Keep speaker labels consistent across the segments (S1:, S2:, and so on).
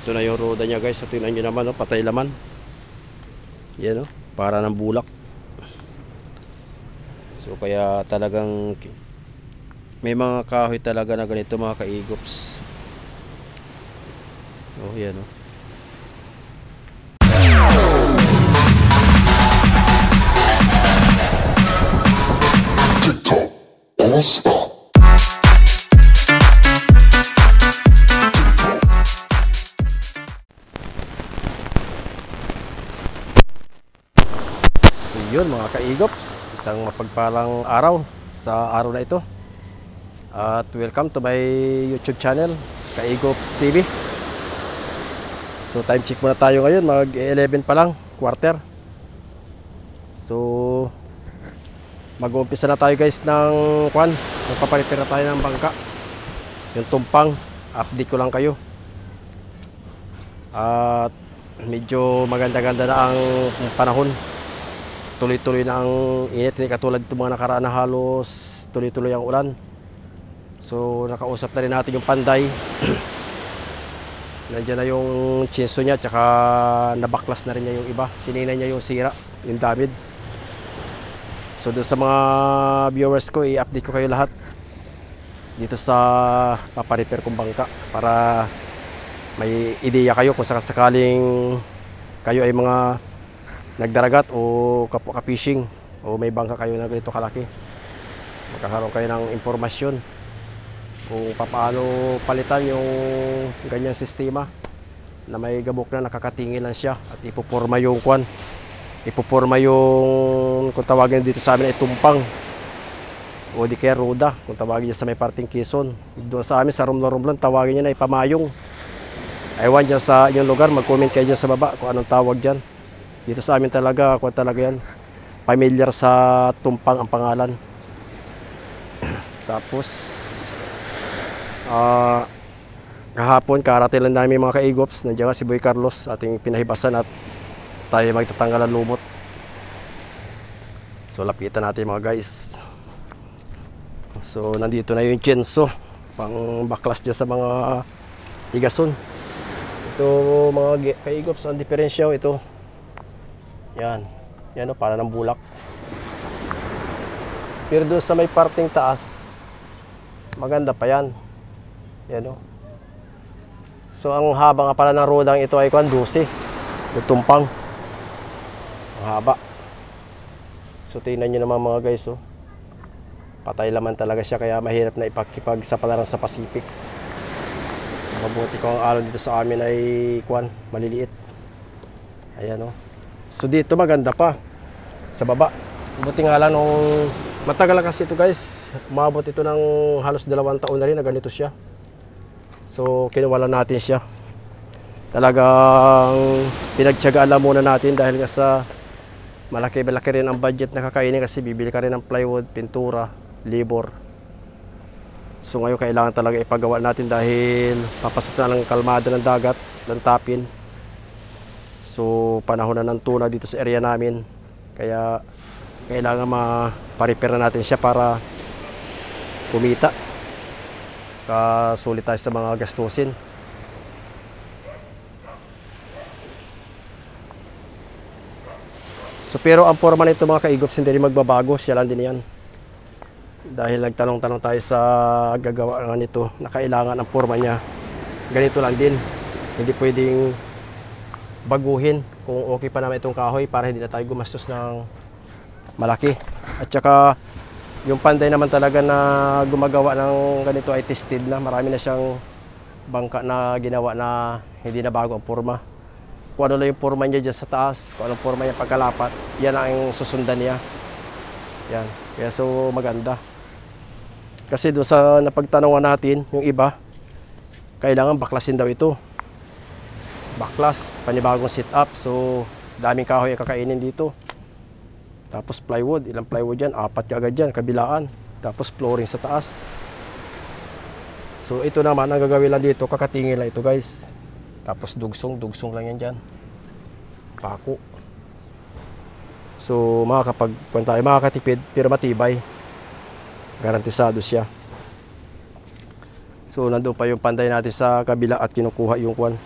S1: ito na yung roda niya guys. So tingnan nyo naman, no? Patay laman. Yan, no? Para ng bulak. So kaya talagang may mga kahoy talaga na ganito mga kaigops. Oh yan, no?
S2: TikTok All-Star.
S1: So yun mga kaigops, isang mapagpalang araw sa araw na ito. At welcome to my YouTube channel, Kaigops TV. So time check muna tayo ngayon, mag 11 pa lang, quarter. So mag-uumpisa na tayo guys ng kwan. Magpaparipira tayo ng bangka. Yung tumpang, update ko lang kayo. At medyo maganda-ganda na ang panahon. Tuloy-tuloy na ang init, hindi katulad itong mga nakaraan na halos tuloy-tuloy ang ulan. So nakausap na rin natin yung panday. Nandiyan na yung chinso niya, tsaka nabaklas na rin niya yung iba. Tinignan niya yung sira, yung damage. So doon sa mga viewers ko, i-update ko kayo lahat dito sa paparepair kong bangka, para may ideya kayo kung sakaling kayo ay mga nagdaragat o kapwa-fishing o may bangka kayo na ganito kalaki. Magkakaroon kayo ng impormasyon kung paano palitan yung ganyang sistema na may gabok na nakakatingin lang siya at ipoporma yung kwan. Ipoporma yung, kung tawagin dito sa amin ay tumpang o di kaya roda, kung tawagin niya sa may parting Quezon. Doon sa amin sa Romblon tawagin niya na ipamayong. Aywan dyan sa inyong lugar, mag-comment kayo dyan sa baba kung anong tawag dyan. Dito sa amin talaga, kung talaga yan, familiar sa tumpang ang pangalan. Tapos kahapon karating lang namin mga kaigops, nandiyan nga si Boy Carlos, ating pinahibasan, at tayo magtatanggal ng lumot. So lapitan natin mga guys. So nandito na yung chenso, pang baklas dyan sa mga tigason. Ito mga kaigops, ang diferensya ito. Yan, yan o, para ng bulak. Pero doon sa may parting taas, maganda pa yan. Yan o. So ang haba nga pala ng rodang ito ay 12, yung tumpang. Ang haba. So tingnan nyo naman mga guys, oh. Patay laman talaga siya, kaya mahirap na ipakipagsapalaran sa Pacific. Mabuti ko ang alon dito sa amin ay maliliit. Ayan o. So dito maganda pa sa baba. Buti nga lang nung matagal lang kasi ito guys, umabot ito ng halos 2 taon na rin na ganito siya. So kinuwala natin siya. Talagang pinagtiyagaan lang muna natin dahil nga sa malaki-malaki rin ang budget na kakainin, kasi bibili ka rin ng plywood, pintura, labor. So ngayon kailangan talaga ipagawa natin dahil papasok na ng kalmada ng dagat, ng tapin. So panahon na ng tuna dito sa area namin, kaya kailangan ma-repair na natin siya para kumita. Kasulit tayo sa mga gastusin. So pero ang forma nito mga kaigops hindi rin magbabago, siya lang din yan. Dahil nagtanong-tanong tayo sa gagawa nito na kailangan ang forma niya ganito lang din, hindi pwedeng baguhin kung okay pa naman itong kahoy, para hindi na tayo gumastos ng malaki. At saka yung panday naman talaga na gumagawa ng ganito ay tested na, marami na siyang bangka na ginawa na hindi na bago ang forma. Kung ano lang yung forma niya dyan sa taas, kung anong forma niya pagkalapat, yan ang susundan niya. Yan, kaya so maganda. Kasi doon sa napagtanungan natin, yung iba kailangan baklasin daw ito. Baklas, panibagong sit up. So daming kahoy ang kakainin dito. Tapos plywood, ilang plywood yan? 4 agad yan, kabilaan. Tapos flooring sa taas. So ito naman, ang gagawin lang dito, kakatingin lang ito guys. Tapos dugsong lang yan dyan. Pako. So makakatipid, pero matibay. Garantisado siya. So nandoon pa yung panday natin sa kabila at kinukuha yung kwan,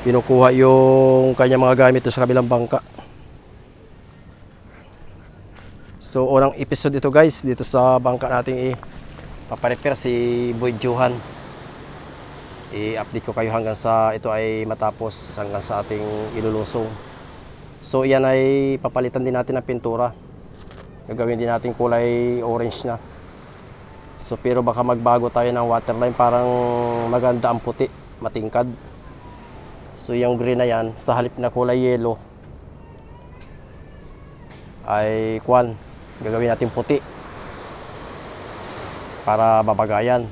S1: kinukuha yung kanyang mga gamit sa kabilang bangka. So unang episode ito guys, dito sa bangka nating paparepair si Boy Johan. I-update ko kayo hanggang sa ito ay matapos, hanggang sa ating ilulusong. So yan ay papalitan din natin ng pintura. Gagawin din natin kulay orange na. So pero baka magbago tayo ng waterline, parang maganda ang puti, matingkad. So yung green na yan, sa halip na kulay yellow ay gagawin natin puti para babagayan.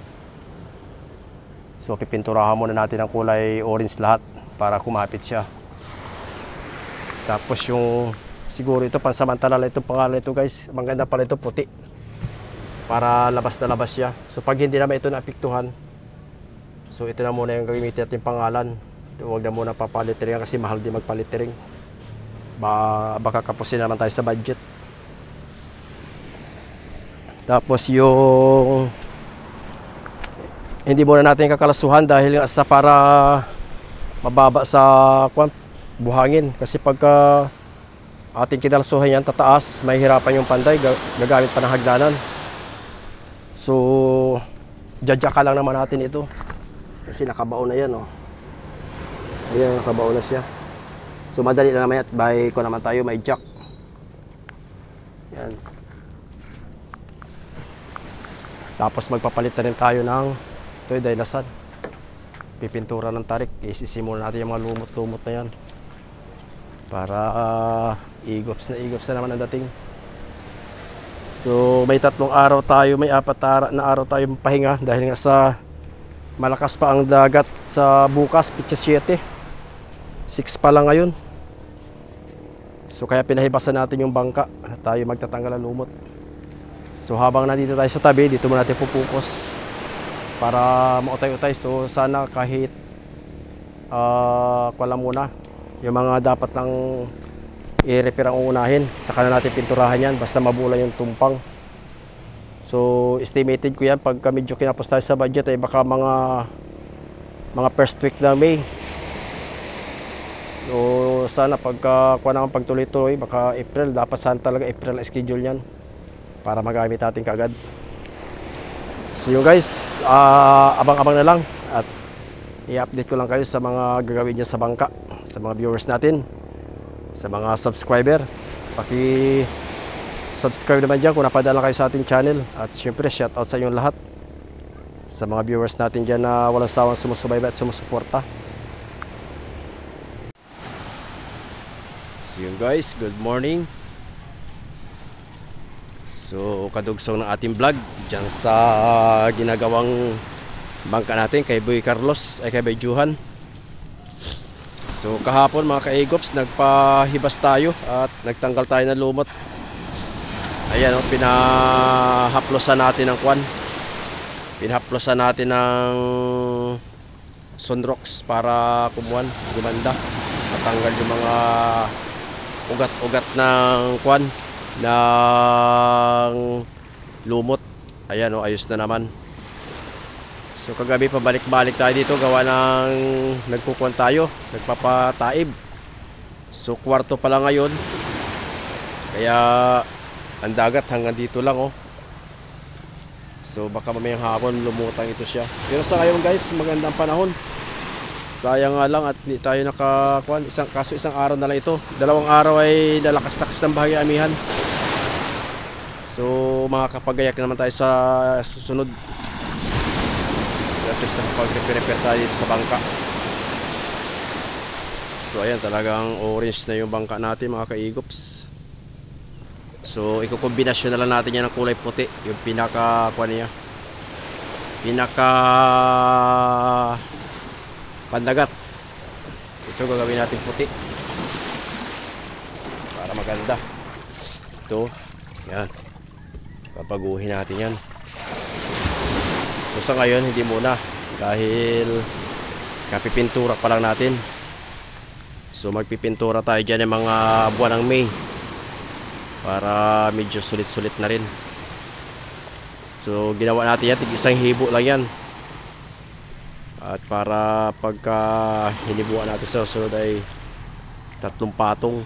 S1: So pipinturahan muna natin ang kulay orange lahat para kumapit siya. Tapos yung siguro ito pansamantala lang itong pangalan ito guys, maganda pala ito puti para labas na labas siya. So pag hindi naman ito naapektuhan, so ito na muna yung gagamitin natin pangalan. Huwag na muna papalitering kasi mahal din magpalitering. Baka kapusin naman tayo sa budget. Tapos yung hindi muna natin kakalasuhan dahil sa para mababa sa buhangin. Kasi pagka ating kinalasuhan yan tataas, may hirapan yung panday, gagamit pa ng hagdanan. So jajaka lang naman natin ito kasi nakabaon na yan, oh. Ayan, nakabaon na siya. So madali na naman yan, by ko naman tayo may jack. Yan. Tapos magpapalit na rin tayo ng ito yung daylasan, pipintura ng tarik. Isisimulan natin yung mga lumot-lumot na yan para igops na naman ang dating. So may 3 araw tayo, may 4 na araw tayo pahinga dahil nga sa malakas pa ang dagat sa bukas, pitsa 7, 6 pa lang ngayon. So kaya pinahibasan natin yung bangka na tayo magtatanggal ng lumot. So habang nandito tayo sa tabi, dito muna natin pupukus para mautay-utay. So sana kahit kuwala muna yung mga dapat nang i-repair ang uunahin, saka na natin pinturahan yan basta mabula yung tumpang. So estimated ko yan pagka medyo kinapos tayo sa budget ay baka mga first week ng May. So sana pagka kuha naman pagtuloy-tuloy, baka April, dapat sana talaga April ang schedule yan para magamit natin kaagad. So yun guys, abang-abang na lang at i-update ko lang kayo sa mga gagawin niya sa bangka, sa mga viewers natin, sa mga subscriber. Paki-subscribe naman dyan kung napadala kayo sa ating channel. At syempre shoutout sa inyong lahat, sa mga viewers natin dyan na walang sawang sumusubaybay at sumusuporta. So yun guys, good morning. So kadugsong ng ating vlog dyan sa ginagawang bangka natin kay Boy Carlos, ay kay Boy Johan. So kahapon mga ka-egops, nagpahibas tayo at nagtanggal tayo ng lumot. Ayan, oh, pinahaplosan natin ng pinahaplosan natin ng sunrocks para gumanda, matanggal yung mga ugat-ugat ng ng lumot. Ayan, oh, ayos na naman. So kagabi pabalik-balik tayo dito, gawa ng nagkukuhan tayo, nagpapataib. So kwarto pa lang ngayon, kaya ang dagat hanggang dito lang, oh. So baka mamayang hapon lumutang ito siya. Pero sa ngayon guys, magandang panahon. Sayang nga lang at hindi tayo nakakuhan. Isang araw na lang ito. 2 araw ay nalakas-lakas ng bahagi amihan. So makakapagayak naman tayo sa susunod. At least pag-repair tayo dito sa bangka. So ayan, talagang orange na yung bangka natin mga ka-egops. So ikukombinasyon na lang natin yan ng kulay puti, yung pinaka pandagat. Ito gagawin natin puti para maganda. Ito, yan, papaguhin natin yan. So sa ngayon hindi muna dahil kapipintura pa lang natin. So magpipintura tayo dyan ng mga buwan ng May para medyo sulit-sulit na rin. So ginawa natin yan, tig isang hibo lang yan. At para pagka hinibuan natin sa susunod ay 3 patong.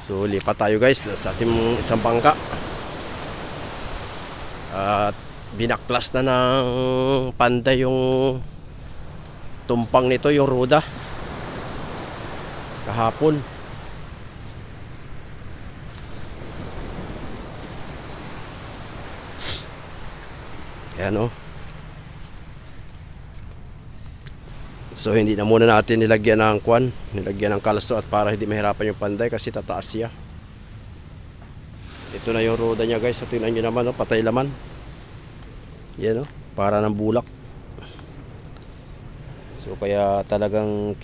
S1: So lipat tayo guys sa ating isang bangka. At binaklas na ng panday yung tumpang nito, yung ruda, kahapon. Ayan o. So hindi na muna natin nilagyan ng kwan, nilagyan ng kalso at para hindi mahirapan yung panday kasi tataas siya. Ito na yung roda niya guys. So tingnan nyo naman, patay laman. Yan o, para ng bulak. So kaya talagang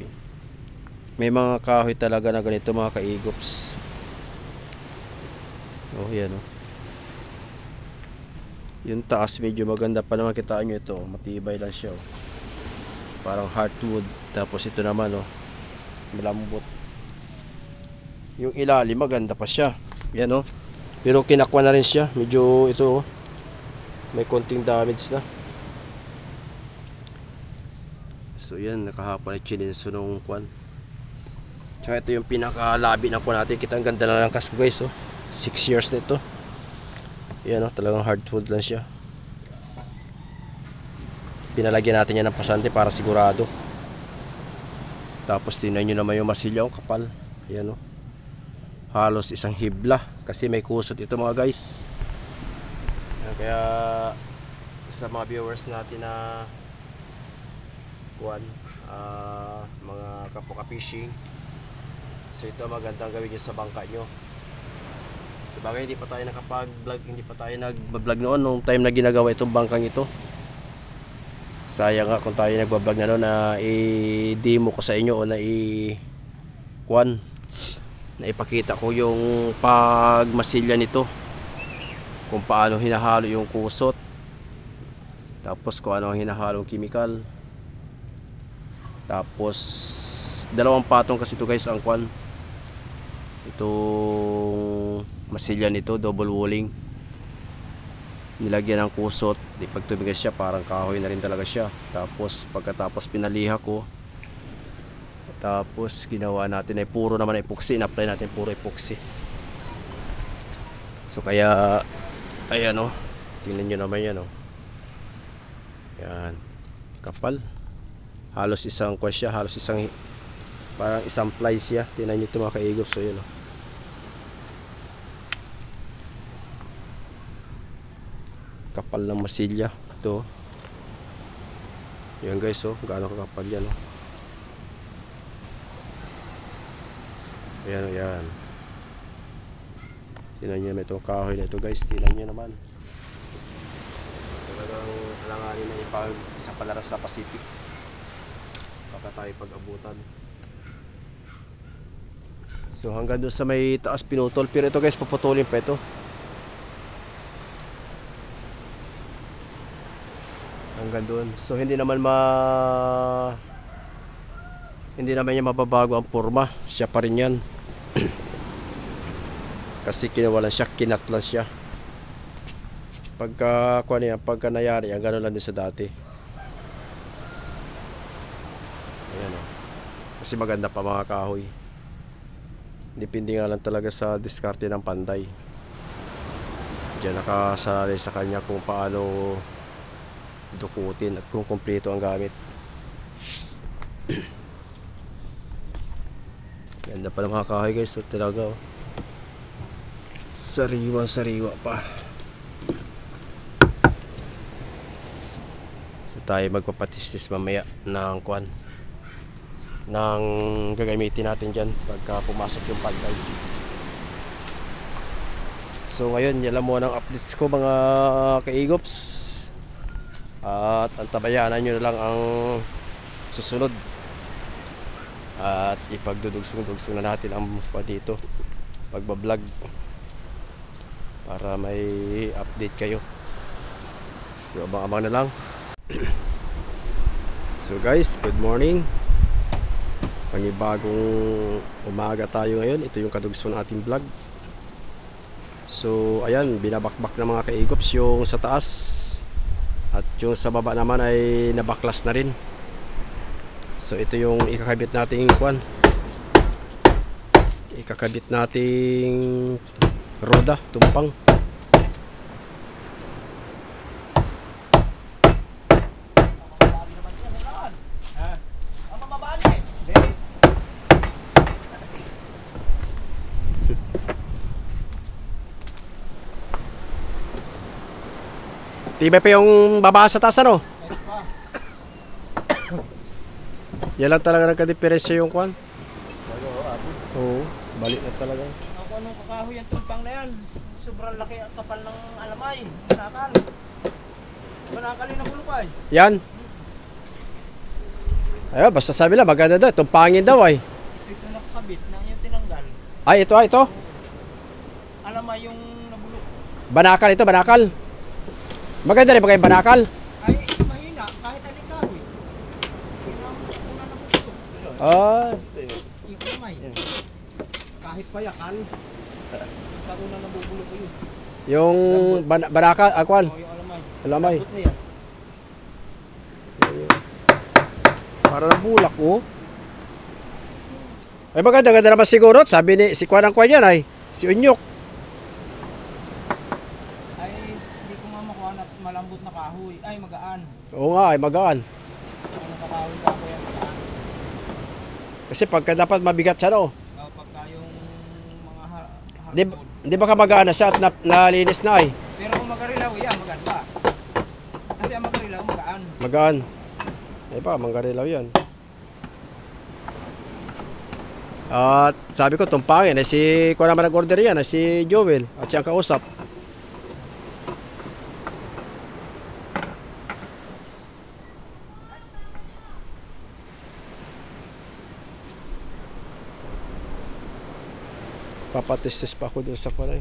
S1: may mga kahoy talaga na ganito mga kaigops. Oh yan o. Yung taas medyo maganda pa naman, kitaan nyo ito, matibay lang siya oh. Parang hardwood. Tapos ito naman oh, malambot. Yung ilalim maganda pa siya. Yan oh. Pero kinakwa na rin siya. Medyo ito oh, may konting damage na. So yan, nakahapon ay chininso nung kwan. Tsaka ito yung pinakalabi na po natin. Kita ang ganda na ng kasko guys oh. 6 years na ito. Yan o, talagang hardwood lang siya. Pinalagyan natin yan ng pasante para sigurado. Tapos tingnan nyo naman yung masilya, kapal. Yan o, halos isang hibla. Kasi may kusot ito mga guys. Yan, kaya sa mga viewers natin na mga kapoka fishing, so ito magandang gawin nyo sa bangka nyo. Sabagay hindi pa tayo nakapag-vlog, hindi pa tayo nag-vlog noon nung time na ginagawa itong bangkang ito. Sayang nga kung tayo nag-vlog na noon na i-demo ko sa inyo o na na ipakita ko yung pagmasilya nito, kung paano hinahalo yung kusot, tapos kung ano ang hinahalong chemical. Tapos 2 patong kasi ito guys ang itong masilya nito, double walling. Nilagyan ng kusot, di pag tumigas siya parang kahoy na rin talaga siya. Tapos pagkatapos pinaliha ko, tapos ginawa natin ay puro naman epoxy, in-apply natin puro epoxy. So kaya ayan o, tingnan nyo naman yan o. Yan, kapal. Halos isang siya, halos isang, parang isang ply siya. Tingnan nyo ito mga kaigop. So yun o, kapal ng masilya ito. Yan guys oh, gaano kakapal yan oh. Ayan oh, yan. Tingnan nyo naman itong kahoy na ito guys. Tingnan nyo naman, talagang alanganin na ipag sa palaras sa Pacific. Baka tayo pag-abutan. So hanggang doon sa may taas pinutol. Pero ito guys, paputulin pa ito hanggang doon. So hindi naman niya mababago ang forma. Siya pa rin yan. Kasi kinawalan siya, kinatlan siya. Pagka nangyari, ang gano'n lang din sa dati. Ayan o. Kasi maganda pa mga kahoy. Depende nga lang talaga sa diskarte ng panday. Diyan nakasalali sa kanya kung paano dukutin at kung kumpleto ang gamit. Ganda pa ng mga kahoy guys. So talaga oh, sariwa pa. So tayo magpapatistis mamaya ng ng gagamitin natin dyan pagka pumasok yung panday. So ngayon yan lang muna ang updates ko mga kaigops. At antabayanan nyo na lang ang susunod. At ipagdudugsong na natin ang dito pagbablog para may update kayo. So abang-abang na lang. So guys, good morning. Panibagong umaga tayo ngayon. Ito yung kadugso ng ating vlog. So ayan, binabakbak na mga kaigops yung sa taas. At yung sa baba naman ay nabaklas na rin. So ito yung ikakabit nating kwan. Ikakabit nating roda, tumpang. Tibay pa yung baba sa taas, ano? Yan lang talaga nagka-diferensya yung kwan. Oo, balik na talaga.
S2: Ako anong kakahoy ang tumpang na yan. Sobrang laki ang kapal ng alamay. Banakal. Banakal yung nabulukay.
S1: Yan. Ayun, basta sabi lang, maganda daw. Tumpangin daw ay.
S2: Ito nakakabit na yung tinanggal.
S1: Ay, ito.
S2: Alamay yung nabulok.
S1: Banakal ito, banakal. Maganda rin ba kayo banakal?
S2: Ay, mahina. Kahit anong kahoy. Una nabulok.
S1: Ah,
S2: Yung alamay. Kahit payakal. Basta una nabubulok ko yun.
S1: yung banakal, akwan.
S2: O yung alamay.
S1: Alamay.
S2: Lambot na yan.
S1: Para nabulak, oh. Ay, maganda naman siguro. Sabi ni, si Kwan ang Kwan yan ay. Si Unyok.
S2: Ay, hindi ko mamakuha na malambot na kahoy. Ay, magaan.
S1: Oo nga, ay magaan.
S2: Anong kakahoy ka ko yan magaan.
S1: Kasi pagka dapat mabigat siya, no?
S2: Pagka yung mga
S1: Di,
S2: hardwood.
S1: di ba ka magaan na siya at nalinis na ay?
S2: Pero kung magarilaw, yan, maganda. Kasi ang magarilaw, magaan.
S1: Magaan. Ay pa, manggarilaw yan. At sabi ko, tumpangin. Ay si, kung naman nag-order yan, ay si Joel. At siyang kausap. Papatistis pa ako doon sa palay.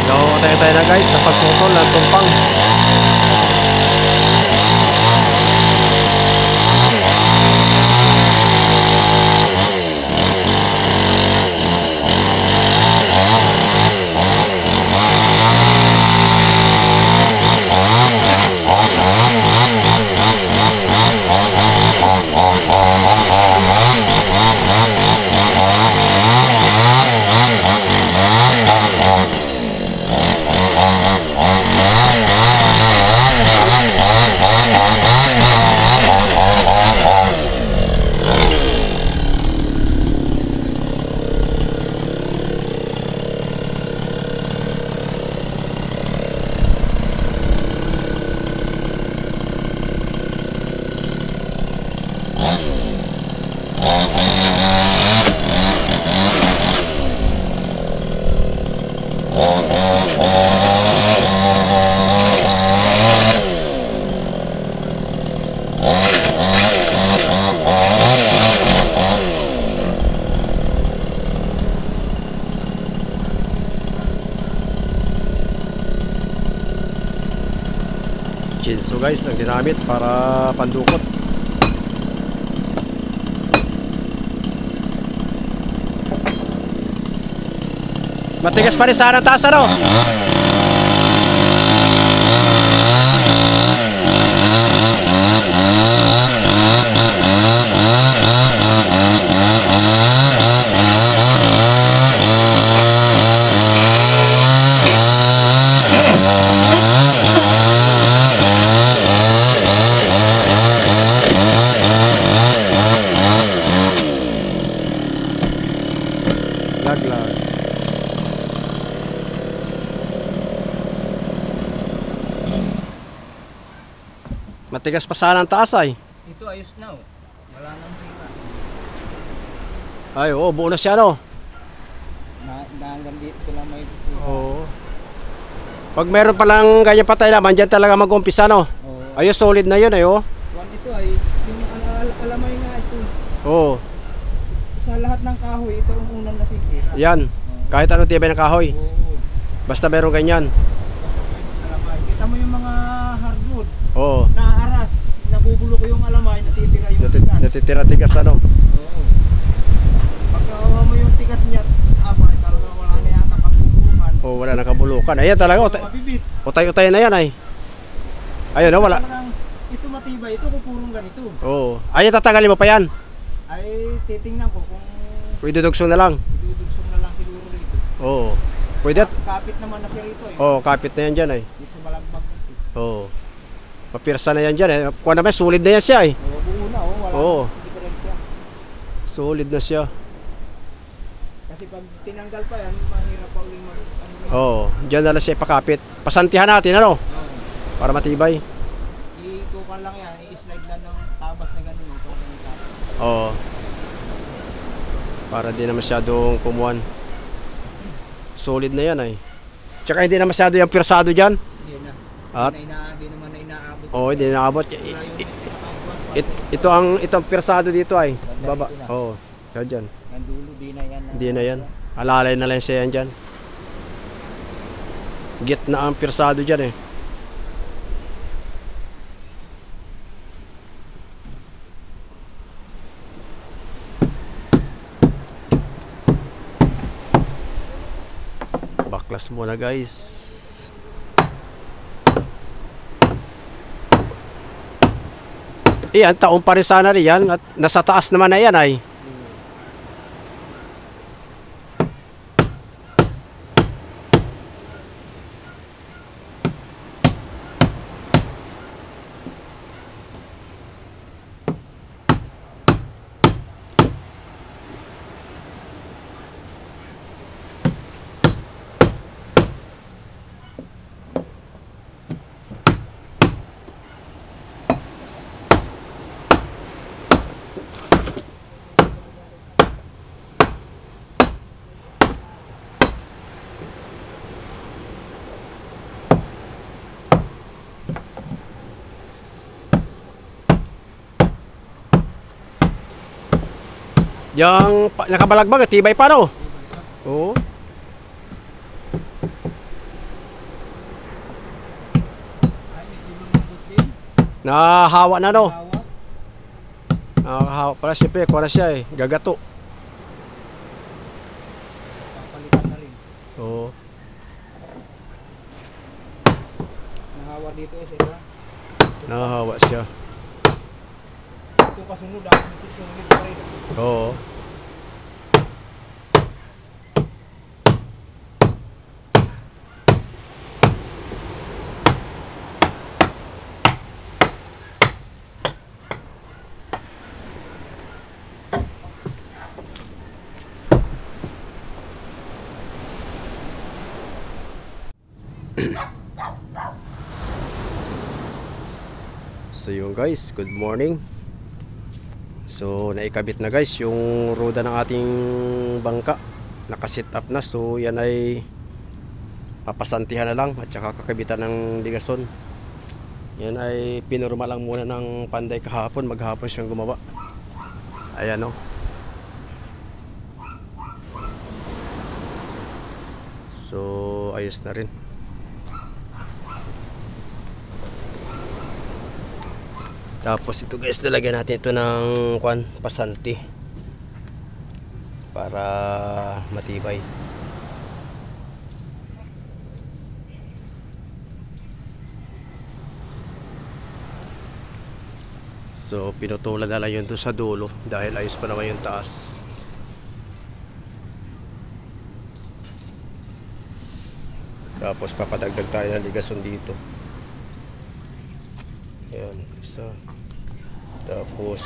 S1: So, tayo na guys sa pagputol ng tumpang. guys ang ginamit para pandukot. Matigas pa rin sana ang taas, ano? Laglag. Matigas pa sana ang taas ay.
S2: Ito ayos na oh. Wala nang sira.
S1: Ay, oo, buo na siya, no?
S2: Hanggang dito lang may
S1: Oo. Pag meron palang ganyan patay naman, dyan talaga mag-umpisa, no?
S2: Oo.
S1: Ayos, solid na yun, ay, oh.
S2: Ito ay, yung alamay nga ito.
S1: Oo.
S2: Sa lahat ng kahoy, ito ang unang nasisira.
S1: Yan. Kahit anong tibay ng kahoy.
S2: Oo.
S1: Basta meron ganyan.
S2: Alamay. Kita mo yung mga hardwood.
S1: Oo.
S2: Naaras. Nabubulok yung alamay, natitira yung tigas.
S1: Natitira tigas, ano?
S2: Oo. Pagkawa mo yung tigas niya, talagang wala na yata kabulukan.
S1: Oo, wala nang kabulukan. Ayan talaga,
S2: Mabibit.
S1: utay-utay na yan, ay. Ayun, no, wala.
S2: Ito matibay, ito kung purong ganito.
S1: Oo. Ay, tatagalin mo pa yan.
S2: Ay, titingnan ko kung
S1: Pwede dugsong na lang.
S2: idudugsong na lang siguro rito.
S1: Oo. Pwede.
S2: Kapit naman na siya rito eh.
S1: Oo, kapit na yan dyan, ay.
S2: Dito sa balagbag nito.
S1: Oo. Mapirsa na yan dyan, eh. Kuha naman, solid na yan siya, eh.
S2: Oo, buo na oh, wala
S1: Oo.
S2: nang diferensya.
S1: Solid na siya.
S2: Kasi pag tinanggal pa yan, mahirap pa uling
S1: Oo. Dyan na lang siya ipakapit. Pasantihan natin, ano?
S2: Oo.
S1: Para matibay.
S2: Itukan lang yan, i-slide lang ng tabas na gano'n.
S1: Oo. Para di na masyadong kumuhan. Solid na yan, ay. Tsaka hindi na masyado yung pirsado dyan.
S2: Hindi na.
S1: At?
S2: Hindi naman na inaabot.
S1: Oo, hindi na naabot.
S2: Wala yung pinakabuan.
S1: Ito ang pirsado dito, ay. Baba.
S2: Dito na.
S1: Oo. Tsaka dyan.
S2: Ang dulo, di na yan.
S1: Hindi na yan. Alalay na lang siya yan dyan. Git na ang pirsado dyan, eh. Baklas muna, guys. Iyan, taon pa rin sana rin yan. At nasa taas naman na yan, ay. Yang nakabalagbag, tibay pa, no? Oo.
S2: Ay, medyo lumambot din.
S1: Nahahawa na, no?
S2: Hawak.
S1: Nakahawa pala, siyempre, kuha na siya, eh. Gagato.
S2: Papalitan na rin.
S1: Oo.
S2: Nahawa dito eh, sila.
S1: Nahahawa siya.
S2: Ito kasunod ah, susunod pa rin.
S1: Oo. So yun guys, good morning. So naikabit na guys yung roda ng ating bangka. Nakasit up na, so yan ay papasantihan na lang at saka kakabitan ng ligason. Yan ay pinurma lang muna ng Panday kahapon, maghapon siyang gumawa. Ayan o. So ayos na rin. Tapos ito guys, talagyan natin ito ng pasanti para matibay. So pinutulan na lang yun doon sa dulo dahil ayos pa naman yung taas. Tapos papadagdag tayo ng ligason dito. Ayan, isa. Tapos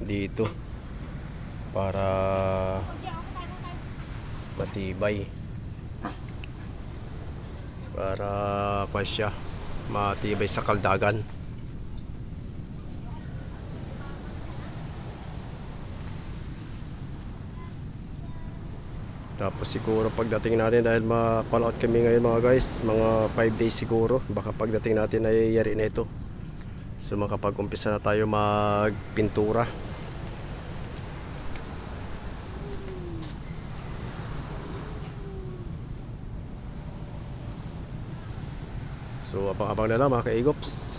S1: dito para matibay. Para pa siya matibay sa kaldagan. Tapos siguro pagdating natin, dahil ma-call out kami ngayon mga guys, mga 5 days siguro, baka pagdating natin ay yari na ito. So makapag-umpisa na tayo magpintura. So abang-abang na lang mga kaigops.